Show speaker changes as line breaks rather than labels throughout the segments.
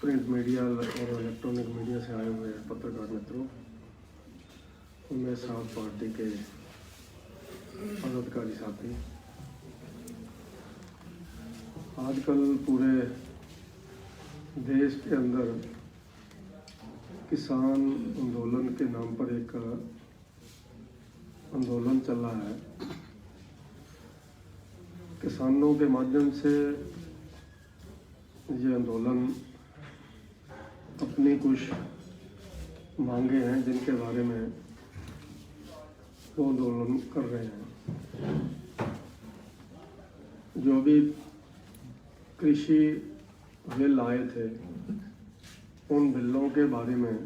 Print media और electronic media से आए हुए पत्रकार मित्रों, उनमें साथ पार्टी के पदाधिकारी साथी, आजकल पूरे देश के अंदर किसान आंदोलन के नाम पर एक आंदोलन चल रहा है। किसानों के माध्यम से ये आंदोलन अपनी कुछ मांगे हैं जिनके बारे में वो आंदोलन कर रहे हैं। जो भी कृषि बिल आए थे, उन बिलों के बारे में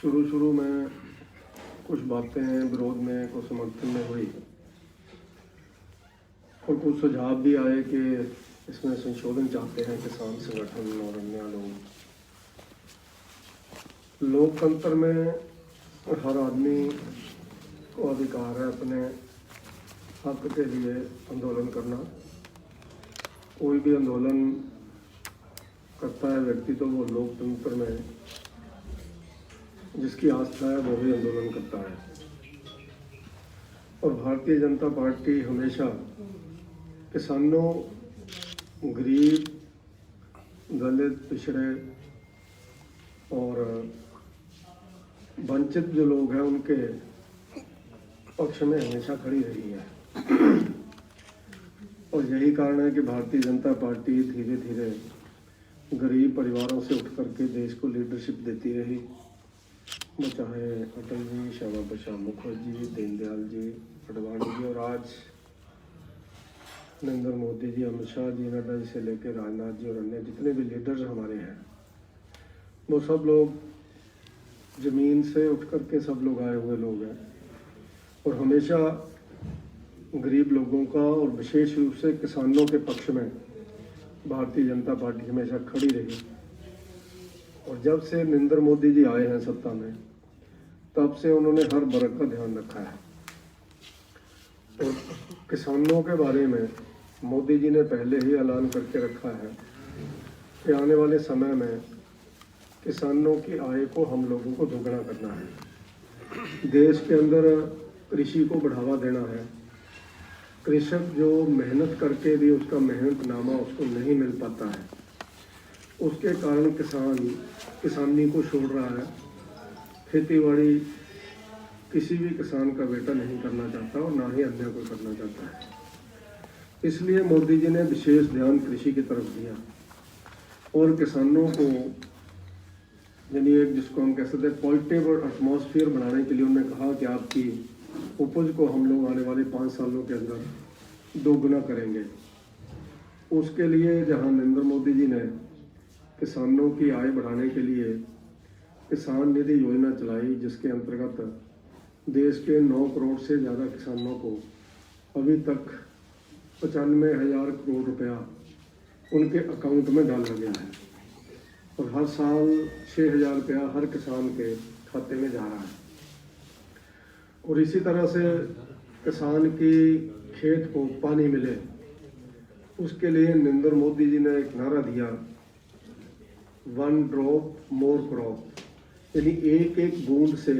शुरू में कुछ बातें विरोध में, कुछ समर्थन में हुई और कुछ सुझाव भी आए कि इसमें संशोधन चाहते हैं किसान संगठन और अन्य लोग। लोकतंत्र में हर आदमी को अधिकार है अपने हक के लिए आंदोलन करना। कोई भी आंदोलन करता है व्यक्ति तो वो लोकतंत्र में जिसकी आस्था है वो भी आंदोलन करता है। और भारतीय जनता पार्टी हमेशा किसानों, गरीब, दलित, पिछड़े और वंचित जो लोग हैं उनके पक्ष में हमेशा खड़ी रही है। और यही कारण है कि भारतीय जनता पार्टी धीरे धीरे गरीब परिवारों से उठ करके देश को लीडरशिप देती रही। वो चाहे अटल जी, श्यामा प्रसाद मुखर्जी, दीनदयाल जी, अडवाणी जी और आज नरेंद्र मोदी जी, अमित शाह जी, नड्डा जी से लेकर राजनाथ जी और अन्य जितने भी लीडर्स हमारे हैं, वो सब लोग ज़मीन से उठ करके सब लोग आए हुए लोग हैं। और हमेशा गरीब लोगों का और विशेष रूप से किसानों के पक्ष में भारतीय जनता पार्टी हमेशा खड़ी रही। और जब से नरेंद्र मोदी जी आए हैं सत्ता में, तब से उन्होंने हर वर्ग का ध्यान रखा है। और किसानों के बारे में मोदी जी ने पहले ही ऐलान करके रखा है कि आने वाले समय में किसानों की आय को हम लोगों को दोगुना करना है। देश के अंदर कृषि को बढ़ावा देना है। कृषक जो मेहनत करके भी उसका मेहनतनामा उसको नहीं मिल पाता है, उसके कारण किसानी को छोड़ रहा है। खेतीबाड़ी किसी भी किसान का बेटा नहीं करना चाहता और ना ही अन्य को करना चाहता है। इसलिए मोदी जी ने विशेष ध्यान कृषि की तरफ दिया और किसानों को यानी एक जिसको हम कह सकते हैं पॉजिटिव और एटमॉस्फेयर बनाने के लिए उन्होंने कहा कि आपकी उपज को हम लोग आने वाले 5 सालों के अंदर दोगुना करेंगे। उसके लिए जहां नरेंद्र मोदी जी ने किसानों की आय बढ़ाने के लिए किसान निधि योजना चलाई, जिसके अंतर्गत देश के 9 करोड़ से ज़्यादा किसानों को अभी तक 95,000 करोड़ रुपया उनके अकाउंट में डाला गया है और हर साल 6,000 रुपया हर किसान के खाते में जा रहा है। और इसी तरह से किसान की खेत को पानी मिले, उसके लिए नरेंद्र मोदी जी ने एक नारा दिया, 1 ड्रॉप मोर क्रॉप, यानी एक एक बूंद से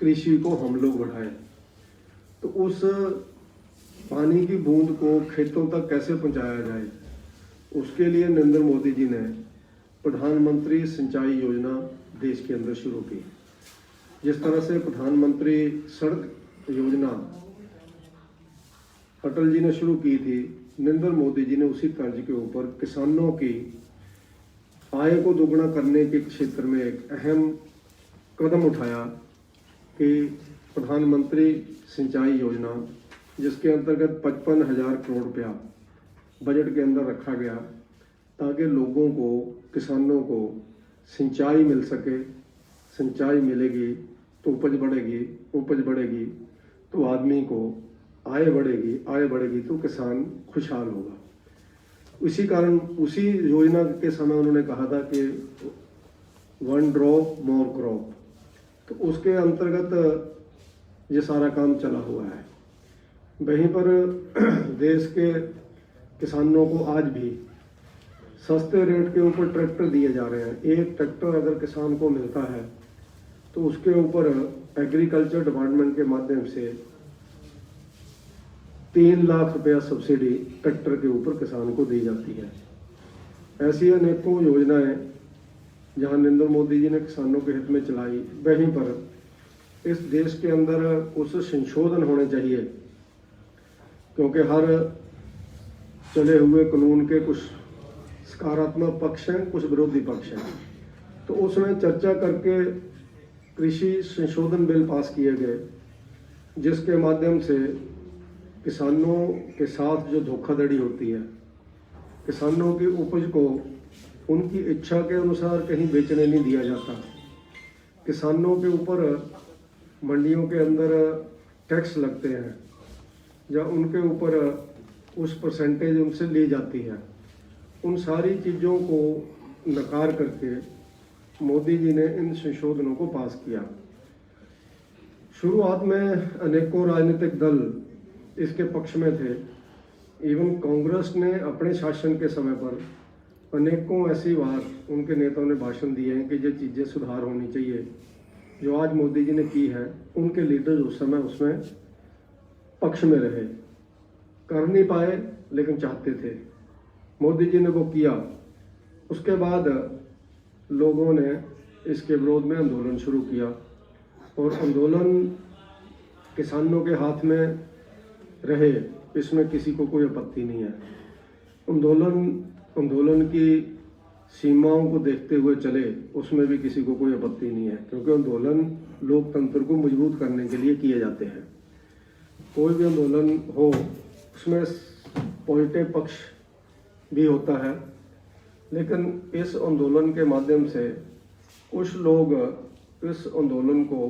कृषि को हम लोग बढ़ाएं। तो उस पानी की बूंद को खेतों तक कैसे पहुंचाया जाए, उसके लिए नरेंद्र मोदी जी ने प्रधानमंत्री सिंचाई योजना देश के अंदर शुरू की। जिस तरह से प्रधानमंत्री सड़क योजना अटल जी ने शुरू की थी, नरेंद्र मोदी जी ने उसी तर्ज के ऊपर किसानों की आय को दोगुना करने के क्षेत्र में एक अहम कदम उठाया कि प्रधानमंत्री सिंचाई योजना, जिसके अंतर्गत 55,000 करोड़ रुपया बजट के अंदर रखा गया ताकि लोगों को, किसानों को सिंचाई मिल सके। सिंचाई मिलेगी तो उपज बढ़ेगी, उपज बढ़ेगी तो आदमी को आय बढ़ेगी, आय बढ़ेगी तो किसान खुशहाल होगा। उसी कारण उसी योजना के समय उन्होंने कहा था कि 1 ड्रॉप मोर क्रॉप, तो उसके अंतर्गत ये सारा काम चला हुआ है। वहीं पर देश के किसानों को आज भी सस्ते रेट के ऊपर ट्रैक्टर दिए जा रहे हैं। एक ट्रैक्टर अगर किसान को मिलता है तो उसके ऊपर एग्रीकल्चर डिपार्टमेंट के माध्यम से 3 लाख रुपया सब्सिडी ट्रैक्टर के ऊपर किसान को दी जाती है। ऐसी अनेकों योजनाएं जहां नरेंद्र मोदी जी ने किसानों के हित में चलाई, वहीं पर इस देश के अंदर उस संशोधन होने चाहिए, क्योंकि हर चले हुए कानून के कुछ सकारात्मक पक्ष हैं, कुछ विरोधी पक्ष हैं। तो उसमें चर्चा करके कृषि संशोधन बिल पास किए गए, जिसके माध्यम से किसानों के साथ जो धोखाधड़ी होती है, किसानों की उपज को उनकी इच्छा के अनुसार कहीं बेचने नहीं दिया जाता, किसानों के ऊपर मंडियों के अंदर टैक्स लगते हैं या उनके ऊपर उस परसेंटेज उनसे ली जाती है, उन सारी चीज़ों को नकार करके मोदी जी ने इन संशोधनों को पास किया। शुरुआत में अनेकों राजनीतिक दल इसके पक्ष में थे। इवन कांग्रेस ने अपने शासन के समय पर अनेकों ऐसी बार उनके नेताओं ने भाषण दिए हैं कि ये चीज़ें सुधार होनी चाहिए जो आज मोदी जी ने की है। उनके लीडर उस समय उसमें पक्ष में रहे, कर नहीं पाए लेकिन चाहते थे। मोदी जी ने वो किया। उसके बाद लोगों ने इसके विरोध में आंदोलन शुरू किया और आंदोलन किसानों के हाथ में रहे, इसमें किसी को कोई आपत्ति नहीं है। आंदोलन की सीमाओं को देखते हुए चले, उसमें भी किसी को कोई आपत्ति नहीं है, क्योंकि आंदोलन लोकतंत्र को मजबूत करने के लिए किए जाते हैं। कोई भी आंदोलन हो उसमें पॉजिटिव पक्ष भी होता है, लेकिन इस आंदोलन के माध्यम से कुछ लोग इस आंदोलन को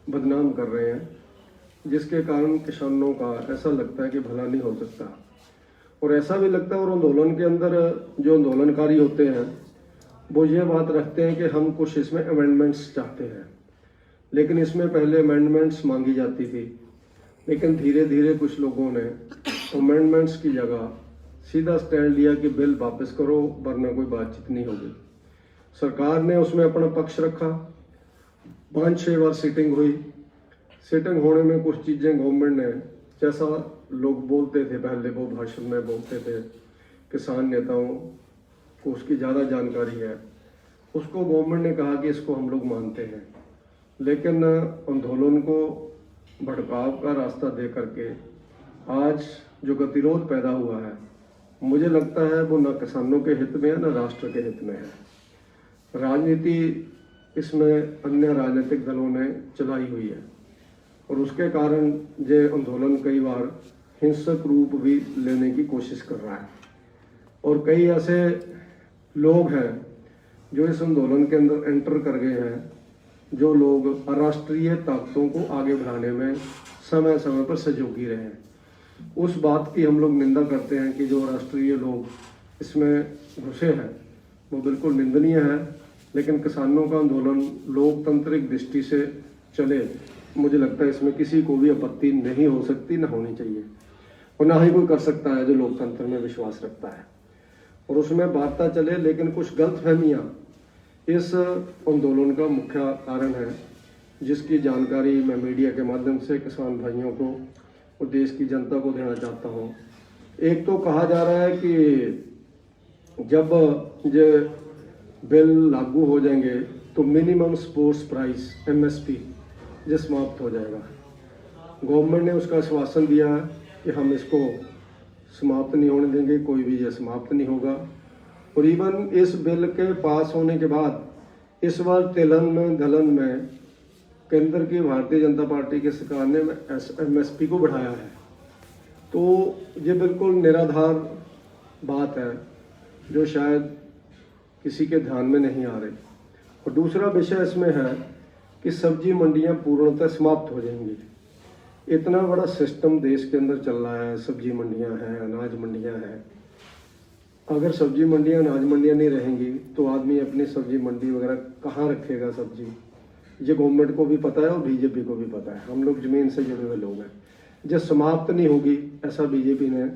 बदनाम कर रहे हैं, जिसके कारण किसानों का ऐसा लगता है कि भला नहीं हो सकता। और ऐसा भी लगता है, और आंदोलन के अंदर जो आंदोलनकारी होते हैं वो ये बात रखते हैं कि हम कुछ इसमें अमेंडमेंट्स चाहते हैं, लेकिन इसमें पहले अमेंडमेंट्स मांगी जाती थी, लेकिन धीरे धीरे कुछ लोगों ने अमेंडमेंट्स की जगह सीधा स्टैंड लिया कि बिल वापस करो वरना कोई बातचीत नहीं होगी। सरकार ने उसमें अपना पक्ष रखा। 5-6 बार सीटिंग हुई। सीटिंग होने में कुछ चीज़ें गवर्नमेंट ने, जैसा लोग बोलते थे पहले, वो भाषण में बोलते थे किसान नेताओं को उसकी ज़्यादा जानकारी है, उसको गवर्नमेंट ने कहा कि इसको हम लोग मानते हैं, लेकिन आंदोलन को भड़काव का रास्ता दे करके आज जो गतिरोध पैदा हुआ है, मुझे लगता है वो न किसानों के हित में है न राष्ट्र के हित में है। राजनीति इसमें अन्य राजनीतिक दलों ने चलाई हुई है और उसके कारण ये आंदोलन कई बार हिंसक रूप भी लेने की कोशिश कर रहा है। और कई ऐसे लोग हैं जो इस आंदोलन के अंदर एंटर कर गए हैं, जो लोग अराष्ट्रीय ताकतों को आगे बढ़ाने में समय समय पर सहयोगी रहे हैं। उस बात की हम लोग निंदा करते हैं कि जो राष्ट्रीय लोग इसमें घुसे हैं वो बिल्कुल निंदनीय है, लेकिन किसानों का आंदोलन लोकतांत्रिक दृष्टि से चले, मुझे लगता है इसमें किसी को भी आपत्ति नहीं हो सकती, ना होनी चाहिए, और ना ही कोई कर सकता है जो लोकतंत्र में विश्वास रखता है, और उसमें वार्ता चले। लेकिन कुछ गलतफहमियां इस आंदोलन का मुख्य कारण है, जिसकी जानकारी मैं मीडिया के माध्यम से किसान भाइयों को और देश की जनता को देना चाहता हूँ। एक तो कहा जा रहा है कि जब ये बिल लागू हो जाएंगे तो मिनिमम सपोर्ट्स प्राइस MSP ये समाप्त हो जाएगा। गवर्नमेंट ने उसका आश्वासन दिया है कि हम इसको समाप्त नहीं होने देंगे, कोई भी ये समाप्त नहीं होगा। और इवन इस बिल के पास होने के बाद इस बार तिलन में दलन में केंद्र की भारतीय जनता पार्टी के सरकार ने MSP को बढ़ाया है, तो ये बिल्कुल निराधार बात है जो शायद किसी के ध्यान में नहीं आ रही। और दूसरा विषय इसमें है कि सब्जी मंडियां पूर्णतः समाप्त हो जाएंगी। इतना बड़ा सिस्टम देश के अंदर चल रहा है, सब्जी मंडियां हैं, अनाज मंडियां हैं। अगर सब्जी मंडियां, अनाज मंडियां नहीं रहेंगी तो आदमी अपनी सब्जी मंडी वगैरह कहाँ रखेगा सब्जी? ये गवर्नमेंट को भी पता है और बीजेपी को भी पता है, हम लोग जमीन से जुड़े हुए लोग हैं। जब समाप्त नहीं होगी ऐसा बीजेपी ने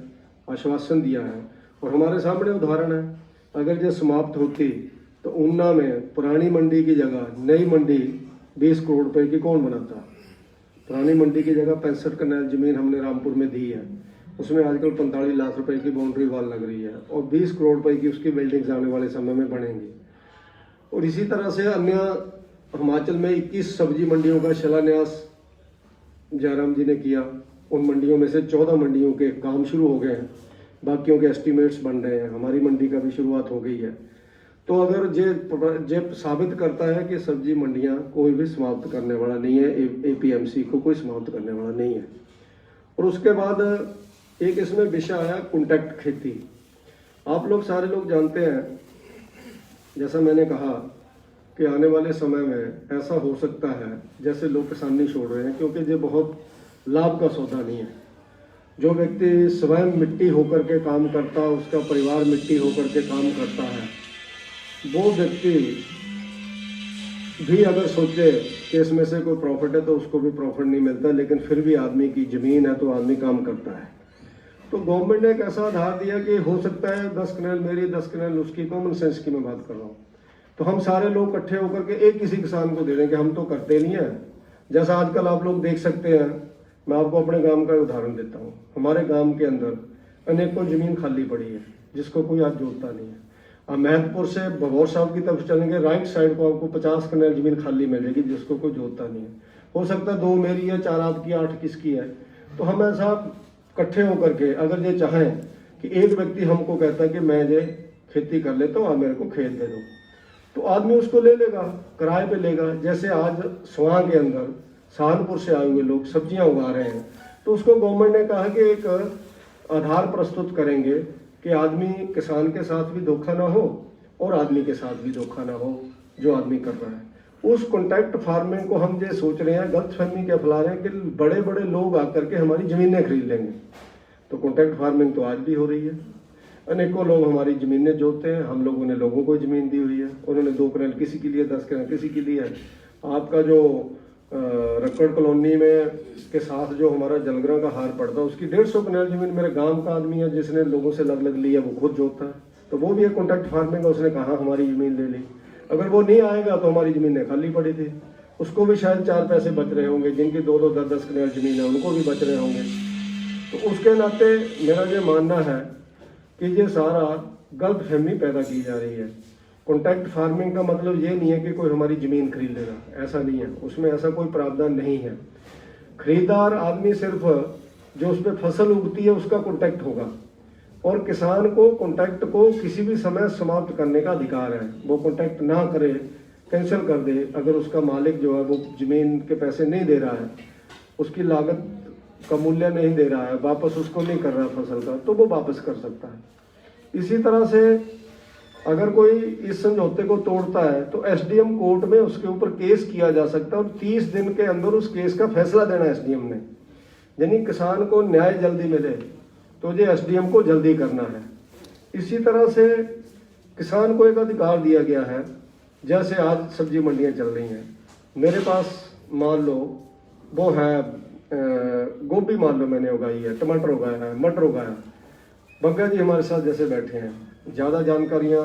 आश्वासन दिया है, और हमारे सामने उदाहरण है अगर जो समाप्त होती तो ऊना में पुरानी मंडी की जगह नई मंडी 20 करोड़ रुपए की कौन बनाता। पुरानी मंडी की जगह 65 कनाल जमीन हमने रामपुर में दी है, उसमें आजकल 45 लाख रुपए की बाउंड्री वॉल लग रही है और 20 करोड़ रुपए की उसकी बिल्डिंग्स आने वाले समय में बनेंगी। और इसी तरह से अन्य हिमाचल में 21 सब्जी मंडियों का शिलान्यास जयराम जी ने किया। उन मंडियों में से 14 मंडियों के काम शुरू हो गए हैं, बाकियों के एस्टीमेट्स बन रहे हैं, हमारी मंडी का भी शुरुआत हो गई है। तो अगर ये साबित करता है कि सब्जी मंडियां कोई भी समाप्त करने वाला नहीं है, एपीएमसी को कोई समाप्त करने वाला नहीं है। और उसके बाद एक इसमें विषय आया कॉन्टैक्ट खेती। आप लोग सारे लोग जानते हैं, जैसा मैंने कहा कि आने वाले समय में ऐसा हो सकता है जैसे लोग किसानी छोड़ रहे हैं, क्योंकि ये बहुत लाभ का सौदा नहीं है। जो व्यक्ति स्वयं मिट्टी होकर के काम करता है, उसका परिवार मिट्टी होकर के काम करता है, वो व्यक्ति भी अगर सोचे कि इसमें से कोई प्रॉफिट है तो उसको भी प्रॉफिट नहीं मिलता, लेकिन फिर भी आदमी की जमीन है तो आदमी काम करता है। तो गवर्नमेंट ने एक ऐसा आधार दिया कि हो सकता है 10 कनाल मेरी 10 कनाल उसकी, कॉमन सेंस की मैं बात कर रहा हूँ, तो हम सारे लोग इकट्ठे होकर के एक किसी किसान को दे दें कि हम तो करते नहीं है। जैसा आजकल आप लोग देख सकते हैं, मैं आपको अपने गांव का उदाहरण देता हूँ। हमारे गांव के अंदर अनेकों जमीन खाली पड़ी है जिसको कोई आज जोतता नहीं है। अब महतपुर से भगौर साहब की तरफ चलेंगे, राइट साइड को आपको 50 कनाल जमीन खाली मिलेगी जिसको कोई जोतता नहीं है। हो सकता है 2 मेरी है, 4 आपकी, 8 किसकी है। तो हम ऐसा इकट्ठे होकर के अगर ये चाहें कि एक व्यक्ति हमको कहता है कि मैं ये खेती कर लेता हूँ, आप मेरे को खेत दे दो, तो आदमी उसको ले लेगा, किराए पे लेगा। जैसे आज स्वां के अंदर सहारनपुर से आए हुए लोग सब्जियां उगा रहे हैं, तो उसको गवर्नमेंट ने कहा कि एक आधार प्रस्तुत करेंगे कि आदमी किसान के साथ भी धोखा ना हो और आदमी के साथ भी धोखा ना हो जो आदमी कर रहा है। उस कॉन्ट्रैक्ट फार्मिंग को हम ये सोच रहे हैं, गलतफहमी क्या फैला रहे हैं कि बड़े बड़े लोग आकर के हमारी जमीनें खरीद लेंगे। तो कॉन्ट्रैक्ट फार्मिंग तो आज भी हो रही है। अनेकों लोग हमारी जमीनें जोतते हैं, हम लोगों ने लोगों को जमीन दी हुई है, उन्होंने 2 कनाल किसी के लिए, 10 कनाल किसी के लिए है। आपका जो रक्कड़ कॉलोनी में के साथ जो हमारा जलग्रां का हार पड़ता है, उसकी 150 कनाल जमीन मेरे गांव का आदमी है जिसने लोगों से लग लिया, वो खुद जोतता है। तो वो भी एक कॉन्ट्रैक्ट फार्मिंग है, उसने कहा हमारी जमीन ले ली। अगर वो नहीं आएगा तो हमारी जमीनें खाली पड़ी थी, उसको भी शायद 4 पैसे बच रहे होंगे, जिनकी 2-2, 10-10 कनाल जमीन है उनको भी बच रहे होंगे। तो उसके नाते मेरा ये मानना है कि ये सारा गलतफहमी पैदा की जा रही है। कॉन्ट्रैक्ट फार्मिंग का मतलब ये नहीं है कि कोई हमारी जमीन खरीद लेगा, ऐसा नहीं है, उसमें ऐसा कोई प्रावधान नहीं है। खरीदार आदमी सिर्फ जो उस पर फसल उगती है उसका कॉन्ट्रैक्ट होगा, और किसान को कॉन्ट्रैक्ट को किसी भी समय समाप्त करने का अधिकार है। वो कॉन्ट्रैक्ट ना करे, कैंसिल कर दे, अगर उसका मालिक जो है वो जमीन के पैसे नहीं दे रहा है, उसकी लागत का मूल्य नहीं दे रहा है, वापस उसको नहीं कर रहा फसल का, तो वो वापस कर सकता है। इसी तरह से अगर कोई इस समझौते को तोड़ता है तो एसडीएम कोर्ट में उसके ऊपर केस किया जा सकता है और 30 दिन के अंदर उस केस का फैसला देना एसडीएम ने। यानी किसान को न्याय जल्दी मिले तो ये एसडीएम को जल्दी करना है। इसी तरह से किसान को एक अधिकार दिया गया है, जैसे आज सब्जी मंडियां चल रही हैं, मेरे पास मान लो वो है गोभी मान लो मैंने उगाई है, टमाटर उगाया है, मटर उगाया। बग्गा जी हमारे साथ जैसे बैठे हैं, ज़्यादा जानकारियाँ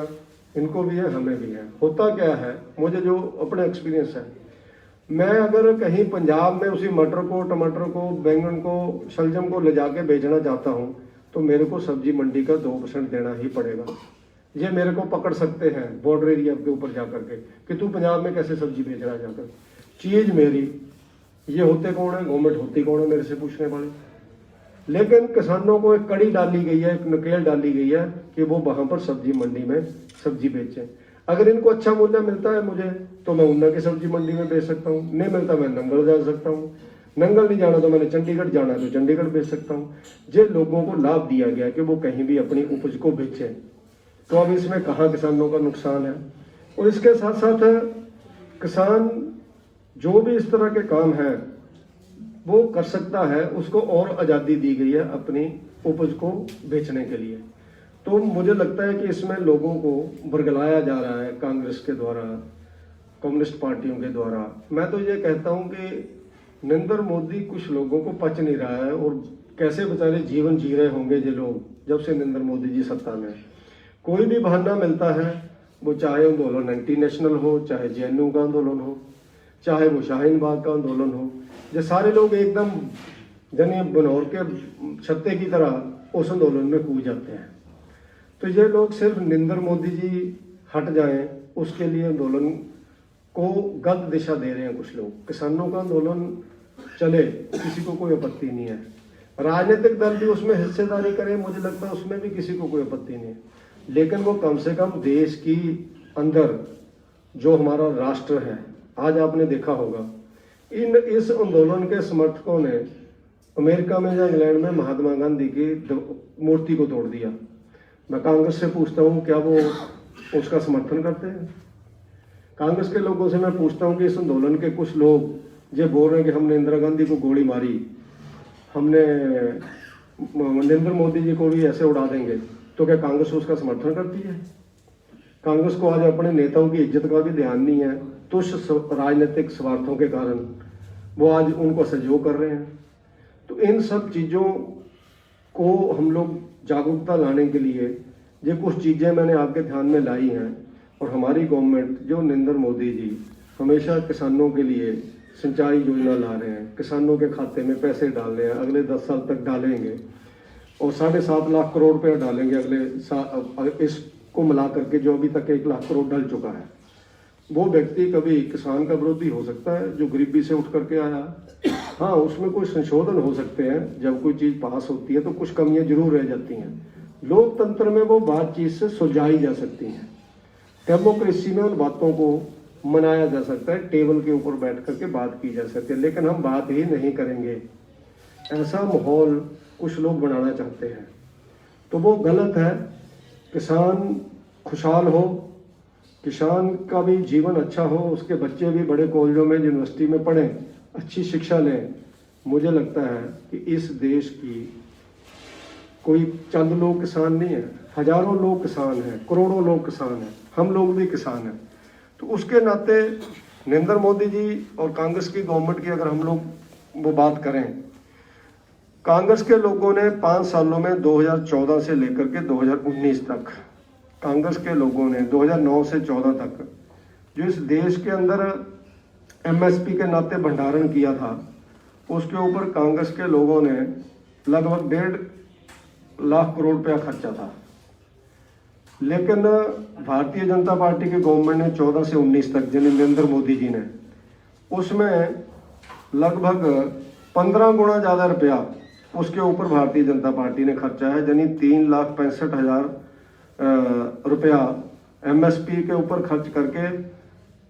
इनको भी है, हमें भी है। होता क्या है, मुझे जो अपने एक्सपीरियंस है, मैं अगर कहीं पंजाब में उसी मटर को, टमाटर को, बैंगन को, शलजम को ले जाके बेचना चाहता हूँ तो मेरे को सब्जी मंडी का 2% देना ही पड़ेगा। ये मेरे को पकड़ सकते हैं बॉर्डर एरिया के ऊपर जाकर के कि तू पंजाब में कैसे सब्जी बेच रहा है जाकर। चीज़ मेरी, ये होते कौन है, गवर्नमेंट होती कौन है मेरे से पूछने वाले। लेकिन किसानों को एक कड़ी डाली गई है, एक नकेल डाली गई है कि वो वहां पर सब्जी मंडी में सब्जी बेचें। अगर इनको अच्छा मूल्य मिलता है मुझे तो मैं ऊना की सब्जी मंडी में बेच सकता हूँ, नहीं मिलता मैं नंगल जा सकता हूँ, नंगल नहीं जाना तो मैंने चंडीगढ़ जाना है तो चंडीगढ़ बेच सकता हूँ। जे लोगों को लाभ दिया गया कि वो कहीं भी अपनी उपज को बेचें, तो अब इसमें कहाँ किसानों का नुकसान है। और इसके साथ साथ किसान जो भी इस तरह के काम है वो कर सकता है, उसको और आज़ादी दी गई है अपनी उपज को बेचने के लिए। तो मुझे लगता है कि इसमें लोगों को बरगलाया जा रहा है कांग्रेस के द्वारा, कम्युनिस्ट पार्टियों के द्वारा। मैं तो ये कहता हूँ कि नरेंद्र मोदी कुछ लोगों को पच नहीं रहा है, और कैसे बेचारे जीवन जी रहे होंगे ये लोग जब से नरेंद्र मोदी जी सत्ता में। कोई भी बहाना मिलता है, वो चाहे आंदोलन एंटी नेशनल हो, चाहे जेएनयू का आंदोलन हो, चाहे वो शाहीन बाग का आंदोलन हो, ये सारे लोग एकदम जने बनौर के छत्ते की तरह उस आंदोलन में कूद जाते हैं। तो ये लोग सिर्फ नरेंद्र मोदी जी हट जाएं उसके लिए आंदोलन को गलत दिशा दे रहे हैं कुछ लोग। किसानों का आंदोलन चले, किसी को कोई आपत्ति नहीं है, राजनीतिक दल भी उसमें हिस्सेदारी करें, मुझे लगता है उसमें भी किसी को कोई आपत्ति नहीं है, लेकिन वो कम से कम देश की अंदर जो हमारा राष्ट्र है, आज आपने देखा होगा इस आंदोलन के समर्थकों ने अमेरिका में या इंग्लैंड में महात्मा गांधी की मूर्ति को तोड़ दिया। मैं कांग्रेस से पूछता हूँ क्या वो उसका समर्थन करते हैं? कांग्रेस के लोगों से मैं पूछता हूँ कि इस आंदोलन के कुछ लोग ये बोल रहे हैं कि हमने इंदिरा गांधी को गोली मारी, हमने नरेंद्र मोदी जी को भी ऐसे उड़ा देंगे, तो क्या कांग्रेस उसका समर्थन करती है? कांग्रेस को आज अपने नेताओं की इज्जत का भी ध्यान नहीं है, तुच्छ राजनीतिक स्वार्थों के कारण वो आज उनको सहयोग कर रहे हैं। तो इन सब चीज़ों को हम लोग जागरूकता लाने के लिए ये कुछ चीज़ें मैंने आपके ध्यान में लाई हैं। और हमारी गवर्नमेंट जो नरेंद्र मोदी जी हमेशा किसानों के लिए सिंचाई योजना ला रहे हैं, किसानों के खाते में पैसे डाल रहे हैं, अगले 10 साल तक डालेंगे और 7.5 लाख करोड़ रुपये डालेंगे अगले साल। इसको मिला करके जो अभी तक 1 लाख करोड़ डल चुका है, वो व्यक्ति कभी किसान का विरोधी हो सकता है जो गरीबी से उठ करके आया। हाँ, उसमें कोई संशोधन हो सकते हैं, जब कोई चीज़ पास होती है तो कुछ कमियां जरूर रह जाती हैं। लोकतंत्र में वो बातचीत से सुलझाई जा सकती हैं, डेमोक्रेसी में उन बातों को मनाया जा सकता है, टेबल के ऊपर बैठ करके बात की जा सकती है, लेकिन हम बात ही नहीं करेंगे, ऐसा माहौल कुछ लोग बनाना चाहते हैं, तो वो गलत है। किसान खुशहाल हो, किसान का भी जीवन अच्छा हो, उसके बच्चे भी बड़े कॉलेजों में यूनिवर्सिटी में पढ़ें, अच्छी शिक्षा लें। मुझे लगता है कि इस देश की कोई चंद लोग किसान नहीं है, हजारों लोग किसान हैं, करोड़ों लोग किसान हैं, हम लोग भी किसान हैं। तो उसके नाते नरेंद्र मोदी जी और कांग्रेस की गवर्नमेंट की अगर हम लोग वो बात करें, कांग्रेस के लोगों ने 5 सालों में 2014 से लेकर के 2019 तक, कांग्रेस के लोगों ने 2009 से 14 तक जो इस देश के अंदर एमएसपी के नाते भंडारण किया था, उसके ऊपर कांग्रेस के लोगों ने लगभग 1.5 लाख करोड़ रुपया खर्चा था। लेकिन भारतीय जनता पार्टी की गवर्नमेंट ने 14 से 19 तक जिन नरेंद्र मोदी जी ने, उसमें लगभग 15 गुना ज़्यादा रुपया उसके ऊपर भारतीय जनता पार्टी ने खर्चा है, यानी 3,65,000 रुपया एमएसपी के ऊपर खर्च करके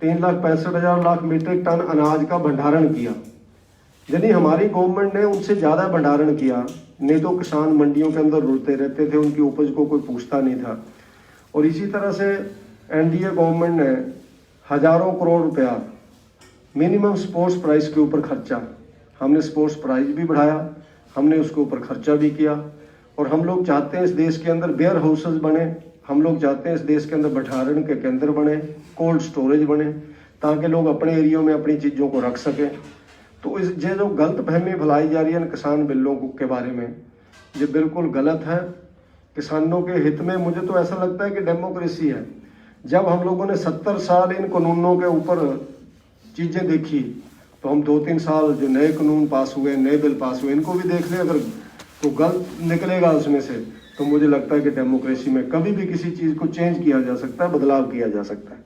3,65,000 लाख मीट्रिक टन अनाज का भंडारण किया। यानी हमारी गवर्नमेंट ने उनसे ज़्यादा भंडारण किया, नहीं तो किसान मंडियों के अंदर रुलते रहते थे, उनकी उपज को कोई पूछता नहीं था। और इसी तरह से एनडीए गवर्नमेंट ने हजारों करोड़ रुपया मिनिमम स्पोर्ट्स प्राइस के ऊपर खर्चा, हमने स्पोर्ट्स प्राइस भी बढ़ाया, हमने उसके ऊपर खर्चा भी किया। और हम लोग चाहते हैं इस देश के अंदर वेयर हाउसेज बने, हम लोग चाहते हैं इस देश के अंदर भंडारण के केंद्र बने, कोल्ड स्टोरेज बने, ताकि लोग अपने एरियो में अपनी चीज़ों को रख सकें। तो इस ये जो गलत फहमी फैलाई जा रही है किसान बिलों के बारे में, ये बिल्कुल गलत है। किसानों के हित में मुझे तो ऐसा लगता है कि डेमोक्रेसी है। जब हम लोगों ने 70 साल इन कानूनों के ऊपर चीज़ें देखी, तो हम 2-3 साल जो नए कानून पास हुए, नए बिल पास हुए, इनको भी देख लें, अगर तो गलत निकलेगा उसमें से, तो मुझे लगता है कि डेमोक्रेसी में कभी भी किसी चीज़ को चेंज किया जा सकता है, बदलाव किया जा सकता है।